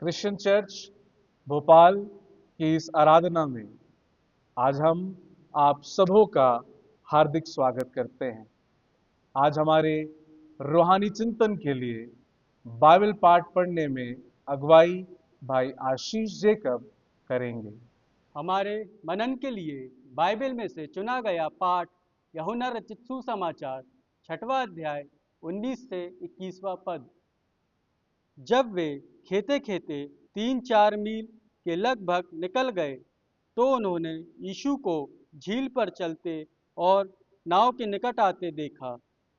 Christian church Bhopal की इस आराधना में आज हम आप सबों का हार्दिक स्वागत करते हैं। आज हमारे रूहानी चिंतन के लिए बाइबल पाठ पढ़ने में अगुवाई भाई आशीष जेकब करेंगे। हमारे मनन के लिए बाइबल में से चुना गया पाठ यूहन्ना रचित सुसमाचार 6वां अध्याय 19 से 21वां पद। जब वे खेते खेते 3-4 मील के लगभग निकल गए तो उन्होंने यीशु को झील पर चलते और नाव के निकट आते देखा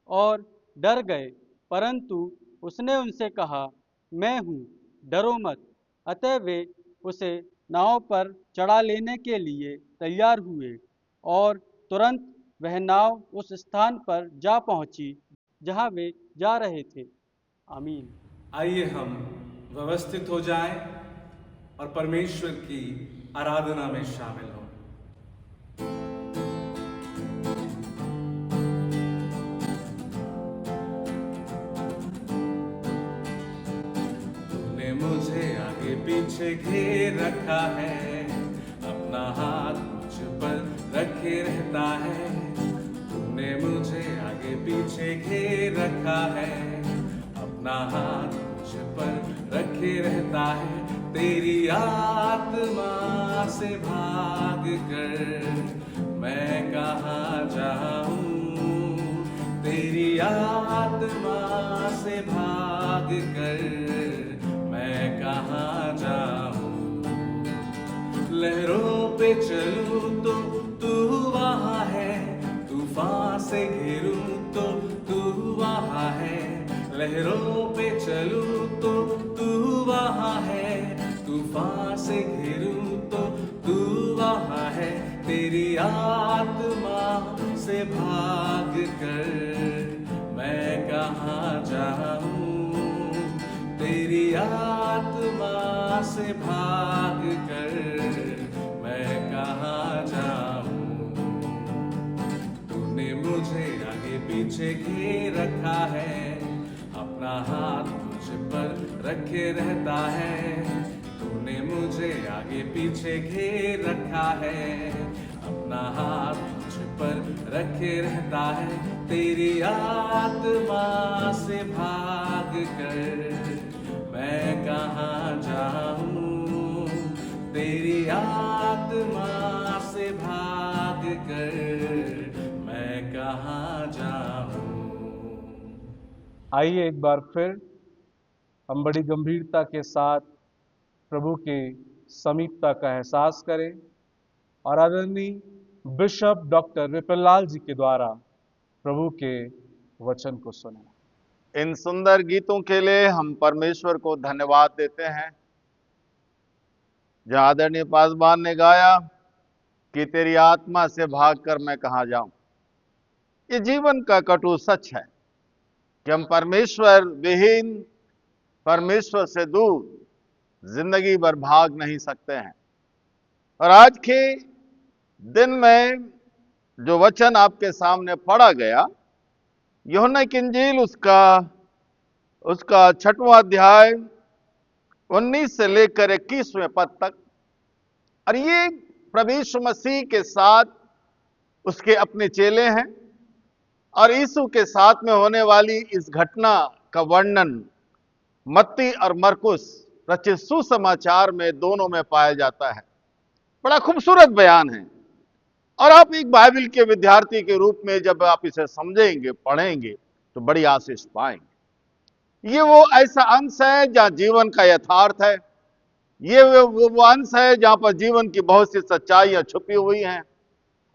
और डर गए, परंतु उसने उनसे कहा, मैं हूँ, डरो मत। अतः वे उसे नाव पर चढ़ा लेने के लिए तैयार हुए और तुरंत वह नाव उस स्थान पर जा पहुंची जहां वे जा रहे थे। आमीन। आइए हम व्यवस्थित हो जाएं और परमेश्वर की आराधना में शामिल हों। तूने मुझे आगे पीछे घेर रखा है, अपना हाथ मुझ पर रखे रहता है। तूने मुझे आगे पीछे घेर रखा है, अपना हाथ मुझ पर रखे रहता है। तेरी आत्मा से भाग कर मैं कहाँ जाऊं, तेरी आत्मा से भाग कर मैं कहाँ जाऊं। लहरों पे चलूं तो तू वहाँ है, तूफान से घिरूं तो तू वहाँ है। लहरों पे चलूं तो तू वहाँ है, तूफान से घिरूं तो तू वहाँ है। तेरी आत्मा से भाग कर मैं कहाँ जाऊं, तेरी आत्मा से भाग कर मैं कहाँ जाऊं। तूने मुझे आगे पीछे घेर रखा है, अपना हाथ मुझ पर रखे रहता है। तूने मुझे आगे पीछे घेर रखा है, अपना हाथ मुझ पर रखे रहता है। तेरी आत्मा से भाग कर मैं कहाँ जाऊं, तेरी आत्मा से भाग कर मैं कहाँ जाऊं। आइए एक बार फिर हम बड़ी गंभीरता के साथ प्रभु के समीपता का एहसास करें और आदरणीय बिशप डॉक्टर विपिनलाल जी के द्वारा प्रभु के वचन को सुने। इन सुंदर गीतों के लिए हम परमेश्वर को धन्यवाद देते हैं। जहाँ आदरणीय पासवान ने गाया कि तेरी आत्मा से भागकर मैं कहाँ जाऊं। ये जीवन का कटु सच है कि हम परमेश्वर विहीन, परमेश्वर से दूर जिंदगी भर भाग नहीं सकते हैं। और आज के दिन में जो वचन आपके सामने पढ़ा गया, यूहन्ना की इंजील उसका 6वां अध्याय 19 से लेकर 21वें पद तक, और ये प्रभु यीशु मसीह के साथ उसके अपने चेले हैं और यीशु के साथ में होने वाली इस घटना का वर्णन मत्ती और मरकुस रचित सुसमाचार में दोनों में पाया जाता है। बड़ा खूबसूरत बयान है और आप एक बाइबल के विद्यार्थी के रूप में जब आप इसे समझेंगे, पढ़ेंगे तो बड़ी आशीष पाएंगे। ये वो ऐसा अंश है जहां जीवन का यथार्थ है। ये वो अंश है जहां पर जीवन की बहुत सी सच्चाइयां छुपी हुई हैं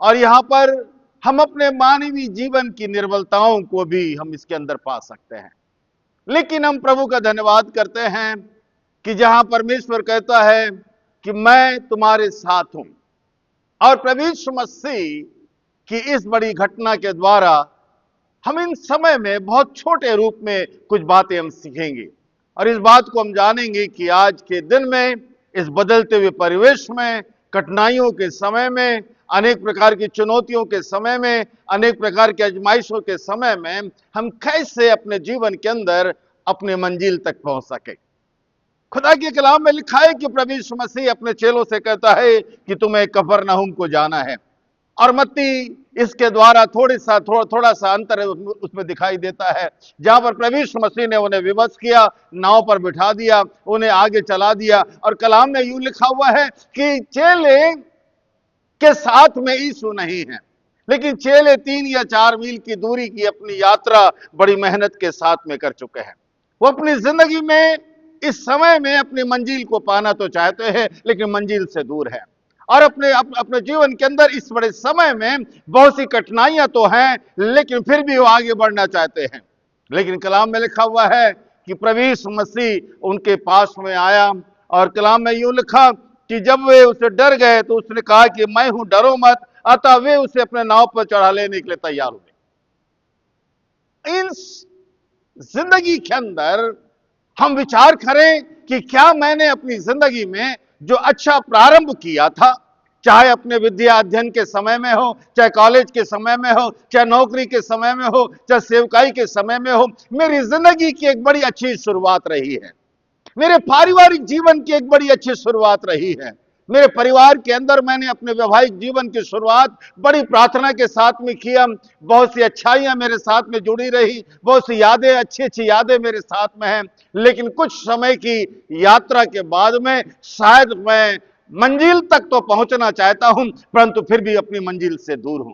और यहां पर हम अपने मानवीय जीवन की निर्बलताओं को भी हम इसके अंदर पा सकते हैं। लेकिन हम प्रभु का धन्यवाद करते हैं कि जहां परमेश्वर कहता है कि मैं तुम्हारे साथ हूं, और प्रभु यीशु मसीह की इस बड़ी घटना के द्वारा हम इन समय में बहुत छोटे रूप में कुछ बातें हम सीखेंगे और इस बात को हम जानेंगे कि आज के दिन में, इस बदलते हुए परिवेश में, कठिनाइयों के समय में, अनेक प्रकार की चुनौतियों के समय में, अनेक प्रकार की आजमाइशों के समय में हम कैसे अपने जीवन के अंदर अपने मंजिल तक पहुंच सके। खुदा के कलाम में लिखा है कि प्रभु यीशु मसीह अपने चेलों से कहता है कि तुम्हें कफरनहूम को जाना है, और मत्ती इसके द्वारा थोड़ा सा अंतर उसमें दिखाई देता है, जहां पर प्रभु यीशु मसीह ने उन्हें विवश किया, नाव पर बिठा दिया, उन्हें आगे चला दिया, और कलाम में यूं लिखा हुआ है कि चेले के साथ में यीशु नहीं है, लेकिन चेले 3 या 4 मील की दूरी की अपनी यात्रा बड़ी मेहनत के साथ में कर चुके हैं। वो अपनी जिंदगी में इस समय में अपनी मंजिल को पाना तो चाहते हैं, लेकिन मंजिल से दूर है, और अपने जीवन के अंदर इस बड़े समय में बहुत सी कठिनाइयां तो हैं, लेकिन फिर भी वो आगे बढ़ना चाहते हैं। लेकिन कलाम में लिखा हुआ है कि प्रभु यीशु मसीह उनके पास में आया, और कलाम में यूं लिखा कि जब वे उसे डर गए तो उसने कहा कि मैं हूं, डरो मत। अतः वे उसे अपने नाव पर चढ़ा लेने के लिए तैयार हुए। इन जिंदगी के अंदर हम विचार करें कि क्या मैंने अपनी जिंदगी में जो अच्छा प्रारंभ किया था, चाहे अपने विद्या अध्ययन के समय में हो, चाहे कॉलेज के समय में हो, चाहे नौकरी के समय में हो, चाहे सेवकाई के समय में हो, मेरी जिंदगी की एक बड़ी अच्छी शुरुआत रही है, मेरे पारिवारिक जीवन की एक बड़ी अच्छी शुरुआत रही है, मेरे परिवार के अंदर मैंने अपने वैवाहिक जीवन की शुरुआत बड़ी प्रार्थना के साथ में किया, बहुत सी अच्छाइयां मेरे साथ में जुड़ी रही, बहुत सी यादें, अच्छी अच्छी यादें मेरे साथ में हैं। लेकिन कुछ समय की यात्रा के बाद में शायद मैं मंजिल तक तो पहुंचना चाहता हूं, परंतु फिर भी अपनी मंजिल से दूर हूं।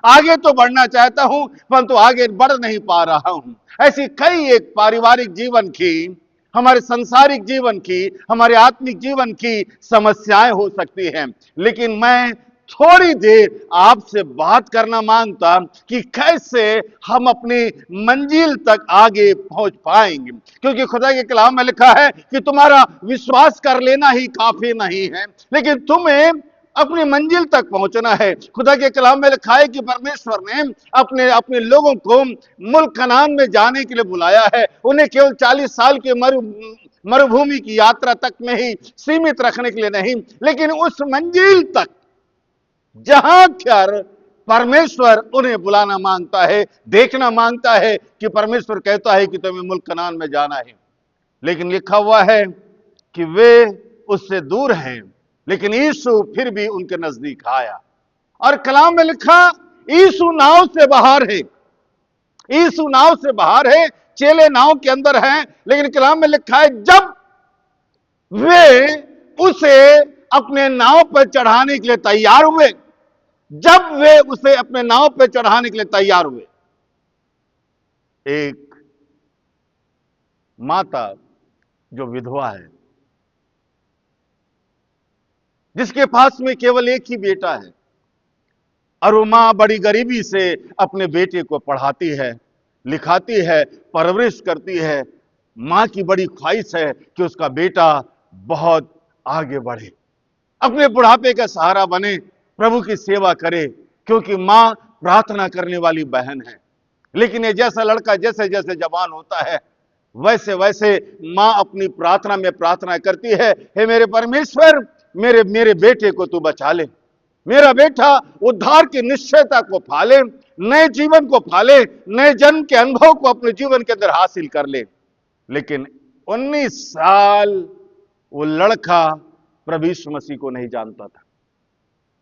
आगे तो बढ़ना चाहता हूं, परंतु आगे बढ़ नहीं पा रहा हूं। ऐसी कई एक पारिवारिक जीवन की, हमारे संसारिक जीवन की, हमारे आत्मिक जीवन की समस्याएं हो सकती हैं। लेकिन मैं थोड़ी देर आपसे बात करना मांगता कि कैसे हम अपनी मंजिल तक आगे पहुंच पाएंगे, क्योंकि खुदा के कलाम में लिखा है कि तुम्हारा विश्वास कर लेना ही काफी नहीं है, लेकिन तुम्हें अपनी मंजिल तक पहुंचना है। खुदा के कलाम में लिखा है कि परमेश्वर ने अपने लोगों को मुल्क कनान में जाने के लिए बुलाया है, उन्हें केवल 40 साल के मरुभूमि की यात्रा तक में ही सीमित रखने के लिए नहीं, लेकिन उस मंजिल तक जहां कर परमेश्वर उन्हें बुलाना मांगता है, देखना मांगता है कि परमेश्वर कहता है कि तुम्हें मुल्क कनान में जाना है। लेकिन लिखा हुआ है कि वे उससे दूर हैं, लेकिन यीशु फिर भी उनके नजदीक आया, और कलाम में लिखा यीशु नाव से बाहर है, यीशु नाव से बाहर है, चेले नाव के अंदर हैं, लेकिन कलाम में लिखा है जब वे उसे अपने नाव पर चढ़ाने के लिए तैयार हुए, जब वे उसे अपने नाव पर चढ़ाने के लिए तैयार हुए, एक माता जो विधवा है, जिसके पास में केवल एक ही बेटा है, और वो मां बड़ी गरीबी से अपने बेटे को पढ़ाती है, लिखाती है, परवरिश करती है। मां की बड़ी ख्वाहिश है कि उसका बेटा बहुत आगे बढ़े, अपने बुढ़ापे का सहारा बने, प्रभु की सेवा करे, क्योंकि मां प्रार्थना करने वाली बहन है। लेकिन ये जैसा लड़का जैसे जैसे जवान होता है, वैसे वैसे मां अपनी प्रार्थना में प्रार्थना करती है, हे मेरे परमेश्वर, मेरे बेटे को तू बचा ले, मेरा बेटा उद्धार की निश्चयता को पाले, नए जीवन को पाले, नए जन्म के अनुभव को अपने जीवन के अंदर हासिल कर ले। लेकिन 19 साल वो लड़का प्रभु यीशु मसीह को नहीं जानता था,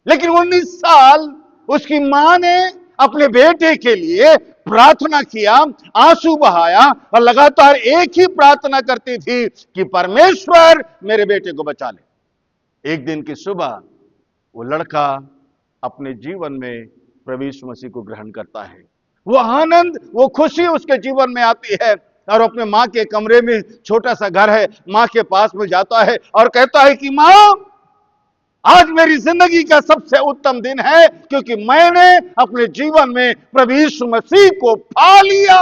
लेकिन 19 साल उसकी मां ने अपने बेटे के लिए प्रार्थना किया, आंसू बहाया, और लगातार एक ही प्रार्थना करती थी कि परमेश्वर मेरे बेटे को बचा ले। एक दिन की सुबह वो लड़का अपने जीवन में प्रभु यीशु मसीह को ग्रहण करता है। वो आनंद, वो खुशी उसके जीवन में आती है, और अपने मां के कमरे में, छोटा सा घर है, मां के पास में जाता है और कहता है कि मां, आज मेरी जिंदगी का सबसे उत्तम दिन है, क्योंकि मैंने अपने जीवन में प्रभु यीशु मसीह को पा लिया।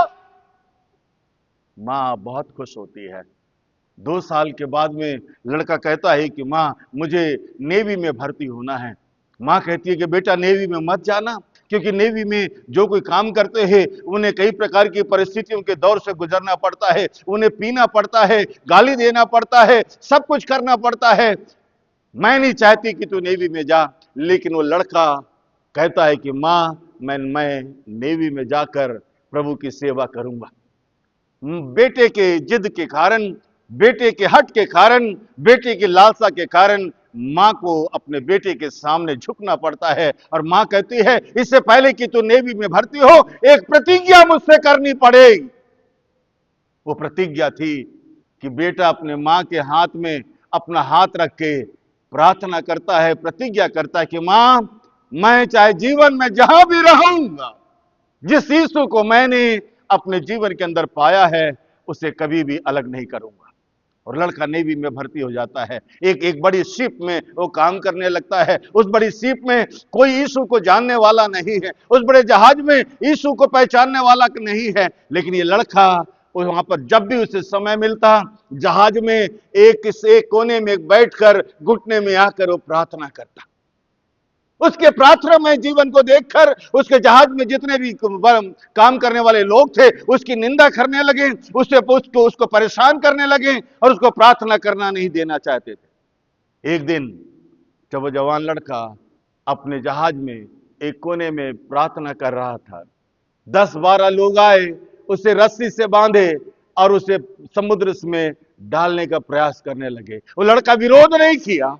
मां बहुत खुश होती है। 2 साल के बाद में लड़का कहता है कि मां, मुझे नेवी में भर्ती होना है। मां कहती है कि बेटा, नेवी में मत जाना, क्योंकि नेवी में जो कोई काम करते हैं उन्हें कई प्रकार की परिस्थितियों के दौर से गुजरना पड़ता है, उन्हें पीना पड़ता है, गाली देना पड़ता है, सब कुछ करना पड़ता है। मैं नहीं चाहती कि तू नेवी में जा। लेकिन वो लड़का कहता है कि मां, मैं नेवी में जाकर प्रभु की सेवा करूंगा। बेटे के जिद के कारण बेटे के हट के कारण, बेटे की लालसा के कारण मां को अपने बेटे के सामने झुकना पड़ता है। और मां कहती है, इससे पहले कि तू नेवी में भर्ती हो, एक प्रतिज्ञा मुझसे करनी पड़ेगी। वो प्रतिज्ञा थी कि बेटा अपने मां के हाथ में अपना हाथ रख के प्रार्थना करता है, प्रतिज्ञा करता है कि मां, मैं चाहे जीवन में जहां भी रहूंगा, जिस यीशु को मैंने अपने जीवन के अंदर पाया है, उसे कभी भी अलग नहीं करूंगा। और लड़का नेवी में भर्ती हो जाता है। एक बड़ी शिप में वो काम करने लगता है। उस बड़ी शिप में कोई यीशु को जानने वाला नहीं है, उस बड़े जहाज में यीशु को पहचानने वाला नहीं है। लेकिन ये लड़का वहां पर जब भी उसे समय मिलता, जहाज में एक से एक कोने में बैठकर घुटने में आकर वो प्रार्थना करता। उसके प्रार्थना में जीवन को देखकर उसके जहाज में जितने भी काम करने वाले लोग थे, उसकी निंदा करने लगे, उसको परेशान करने लगे और उसको प्रार्थना करना नहीं देना चाहते थे। एक दिन जब वो जवान लड़का अपने जहाज में एक कोने में प्रार्थना कर रहा था, 10-12 लोग आए, उसे रस्सी से बांधे और उसे समुद्र में डालने का प्रयास करने लगे। वो लड़का विरोध नहीं किया,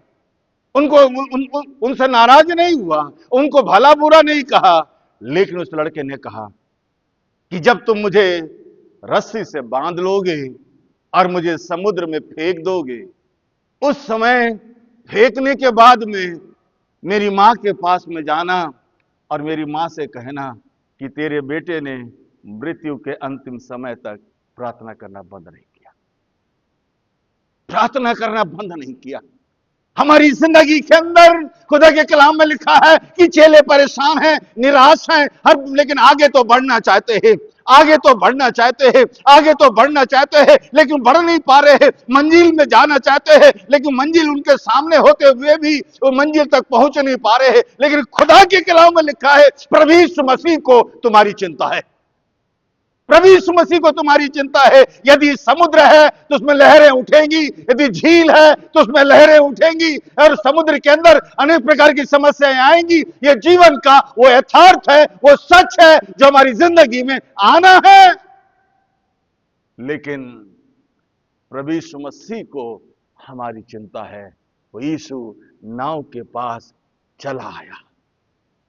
उनसे नाराज नहीं हुआ, उनको भला बुरा नहीं कहा। लेकिन उस लड़के ने कहा कि जब तुम मुझे रस्सी से बांध लोगे और मुझे समुद्र में फेंक दोगे, उस समय फेंकने के बाद में मेरी मां के पास में जाना और मेरी मां से कहना कि तेरे बेटे ने मृत्यु के अंतिम समय तक प्रार्थना करना बंद नहीं किया, प्रार्थना करना बंद नहीं किया। हमारी जिंदगी के अंदर खुदा के कलाम में लिखा है कि चेले परेशान हैं, निराश हैं, लेकिन आगे तो बढ़ना चाहते हैं, आगे तो बढ़ना चाहते हैं, आगे तो बढ़ना चाहते हैं, लेकिन बढ़ नहीं पा रहे हैं। मंजिल में जाना चाहते हैं, लेकिन मंजिल उनके सामने होते हुए भी वो मंजिल तक पहुंच नहीं पा रहे हैं। लेकिन खुदा के कलाम में लिखा है, प्रभु यीशु मसीह को तुम्हारी चिंता है, प्रभु यीशु मसीह को तुम्हारी चिंता है। यदि समुद्र है तो उसमें लहरें उठेंगी, यदि झील है तो उसमें लहरें उठेंगी, और समुद्र के अंदर अनेक प्रकार की समस्याएं आएंगी। यह जीवन का वो यथार्थ है, वो सच है जो हमारी जिंदगी में आना है। लेकिन प्रभु यीशु मसीह को हमारी चिंता है। वो यीशु नाव के पास चला आया।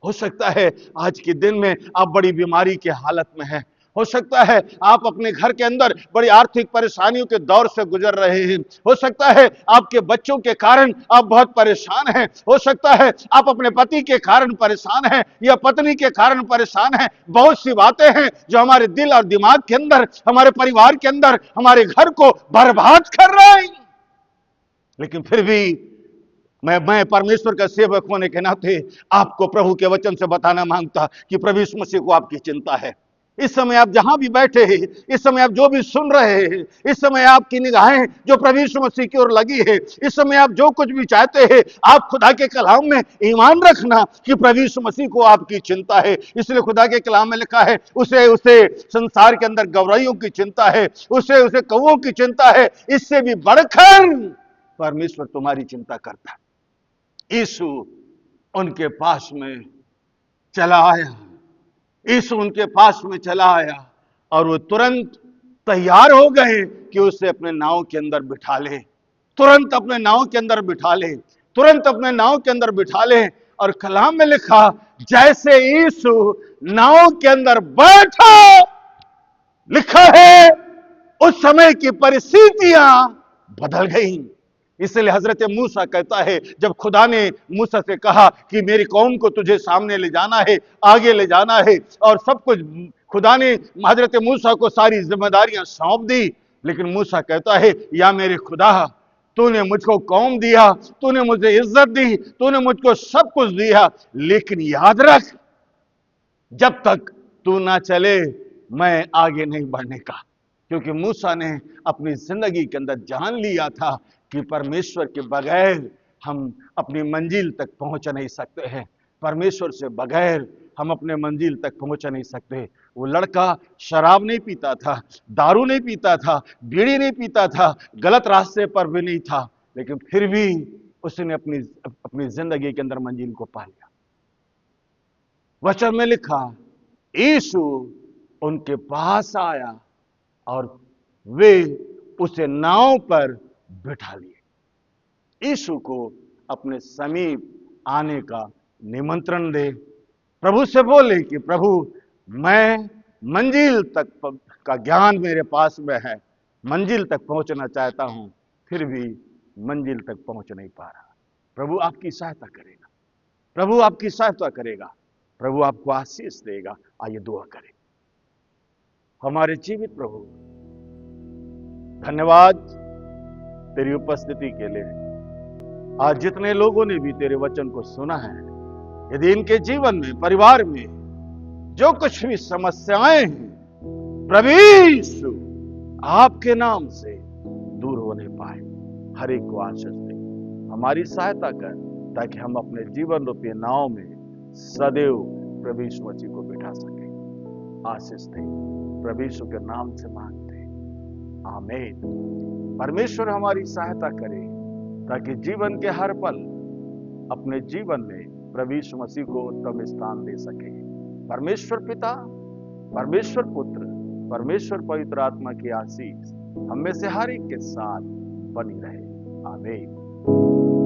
हो सकता है आज के दिन में आप बड़ी बीमारी की हालत में हैं, हो सकता है आप अपने घर के अंदर बड़ी आर्थिक परेशानियों के दौर से गुजर रहे हैं, हो सकता है आपके बच्चों के कारण आप बहुत परेशान हैं, हो सकता है आप अपने पति के कारण परेशान हैं या पत्नी के कारण परेशान हैं। बहुत सी बातें हैं जो हमारे दिल और दिमाग के अंदर, हमारे परिवार के अंदर, हमारे घर को बर्बाद कर रहे हैं। लेकिन फिर भी मैं परमेश्वर का सेवक होने के नाते आपको प्रभु के वचन से बताना मांगता कि प्रभु यीशु मसीह को आपकी चिंता है। इस समय आप जहां भी बैठे हैं, इस समय आप जो भी सुन रहे हैं, इस समय आपकी निगाहें जो प्रभु यीशु मसीह की ओर लगी है, इस समय आप जो कुछ भी चाहते हैं, आप खुदा के कलाम में ईमान रखना कि प्रभु यीशु मसीह को आपकी चिंता है। इसलिए खुदा के कलाम में लिखा है, उसे संसार के अंदर गौरैयों की चिंता है, उसे कौवों की चिंता है, इससे भी बढ़कर परमेश्वर तुम्हारी चिंता करता है। यीशु उनके पास में चला आया, यीशु उनके पास में चला आया और वो तुरंत तैयार हो गए कि उसे अपने नाव के अंदर बिठा ले, तुरंत अपने नाव के अंदर बिठा ले, तुरंत अपने नाव के अंदर बिठा ले। और कलाम में लिखा, जैसे यीशु नाव के अंदर बैठा, लिखा है उस समय की परिस्थितियां बदल गई। इसलिए हजरत मूसा कहता है, जब खुदा ने मूसा से कहा कि मेरी कौम को तुझे सामने ले जाना है, आगे ले जाना है, और सब कुछ खुदा ने हजरत मूसा को सारी जिम्मेदारियां सौंप दी। लेकिन मूसा कहता है, या मेरे खुदा, तूने मुझको कौम दिया, तूने मुझे इज्जत दी, तूने मुझको सब कुछ दिया, लेकिन याद रख, जब तक तू ना चले मैं आगे नहीं बढ़ने का। क्योंकि मूसा ने अपनी जिंदगी के अंदर जान लिया था कि परमेश्वर के बगैर हम अपनी मंजिल तक पहुंच नहीं सकते हैं, परमेश्वर से बगैर हम अपने मंजिल तक पहुंच नहीं सकते। वो लड़का शराब नहीं पीता था, दारू नहीं पीता था, बीड़ी नहीं पीता था, गलत रास्ते पर भी नहीं था, लेकिन फिर भी उसने अपनी जिंदगी के अंदर मंजिल को पा लिया। वचन में लिखा, यीशु उनके पास आया और वे उसे नाव पर बिठा लिए। यीशु को अपने समीप आने का निमंत्रण दे। प्रभु से बोले कि प्रभु, मैं मंजिल तक का ज्ञान मेरे पास में है, मंजिल तक पहुंचना चाहता हूं, फिर भी मंजिल तक पहुंच नहीं पा रहा। प्रभु आपकी सहायता करेगा, प्रभु आपकी सहायता करेगा, प्रभु आपको आशीष देगा। आइए दुआ करें। हमारे जीवित प्रभु, धन्यवाद तेरी उपस्थिति के लिए। आज जितने लोगों ने भी तेरे वचन को सुना है, यदि इनके जीवन में, परिवार में जो कुछ भी समस्याएं हैं, प्रभु यीशु आपके नाम से दूर होने पाए। हर एक को आशीष दे, हमारी सहायता कर, ताकि हम अपने जीवन रूपी नाव में सदैव प्रभु यीशु मसीह को बिठा सके। आशीष दे, प्रभु यीशु के नाम से मांगते हैं, आमीन। परमेश्वर हमारी सहायता करे, ताकि जीवन के हर पल अपने जीवन में प्रभु यीशु मसीह को उत्तम स्थान दे सके। परमेश्वर पिता, परमेश्वर पुत्र, परमेश्वर पवित्र आत्मा की आशीष हम में से हर एक के साथ बनी रहे। आमीन।